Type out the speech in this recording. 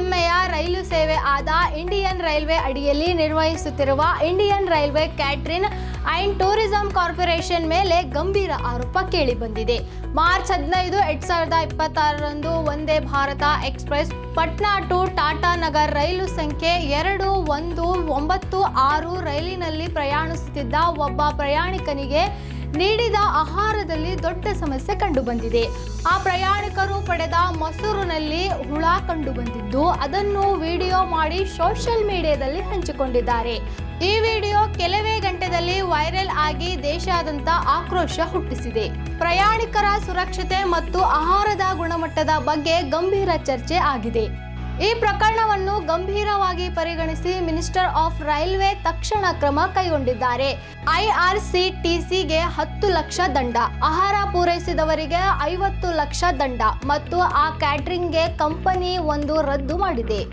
ಹೆಮ್ಮೆಯ ರೈಲು ಸೇವೆ ಆದ ಇಂಡಿಯನ್ ರೈಲ್ವೆ ಅಡಿಯಲ್ಲಿ ನಿರ್ವಹಿಸುತ್ತಿರುವ Indian railway catering and tourism corporation ಮೇಲೆ ಗಂಭೀರ ಆರೋಪ ಕೇಳಿಬಂದಿದೆ. March 15, 2026ರಂದು Vande Bharat express Patna to Tata Nagar ರೈಲು ಸಂಖ್ಯೆ 2196 ರೈಲಿನಲ್ಲಿ ಪ್ರಯಾಣಿಸುತ್ತಿದ್ದ ಒಬ್ಬ ಪ್ರಯಾಣಿಕನಿಗೆ ನೀಡಿದ ಆಹಾರದಲ್ಲಿ ದೊಡ್ಡ ಸಮಸ್ಯೆ ಕಂಡುಬಂದಿದೆ. ಆ ಪ್ರಯಾಣಿಕರು ಪಡೆದ ಮೊಸರಿನಲ್ಲಿ ಹುಳ ಕಂಡುಬಂದಿದ್ದು ಅದನ್ನು ವಿಡಿಯೋ ಮಾಡಿ ಸೋಷಿಯಲ್ ಮೀಡಿಯಾದಲ್ಲಿ ಹಂಚಿಕೊಂಡಿದ್ದಾರೆ. ಈ ವಿಡಿಯೋ ಕೆಲವೇ ಗಂಟೆಯಲ್ಲಿ ವೈರಲ್ ಆಗಿ ದೇಶಾದ್ಯಂತ ಆಕ್ರೋಶ ಹುಟ್ಟಿಸಿದೆ. ಪ್ರಯಾಣಿಕರ ಸುರಕ್ಷತೆ ಮತ್ತು ಆಹಾರದ ಗುಣಮಟ್ಟದ ಬಗ್ಗೆ ಗಂಭೀರ ಚರ್ಚೆ ಆಗಿದೆ. ಈ ಪ್ರಕರಣವನ್ನು ಗಂಭೀರವಾಗಿ ಪರಿಗಣಿಸಿ ಮಿನಿಸ್ಟರ್ ಆಫ್ ರೈಲ್ವೆ ತಕ್ಷಣ ಕ್ರಮ ಕೈಗೊಂಡಿದ್ದಾರೆ. ಐಆರ್ಸಿಟಿಸಿಗೆ 10 ಲಕ್ಷ ದಂಡ, ಆಹಾರ ಪೂರೈಸಿದವರಿಗೆ 50 ಲಕ್ಷ ದಂಡ ಮತ್ತು ಆ ಕ್ಯಾಟರಿಂಗ್ಗೆ ಕಂಪನಿ 1 ರದ್ದು ಮಾಡಿದೆ.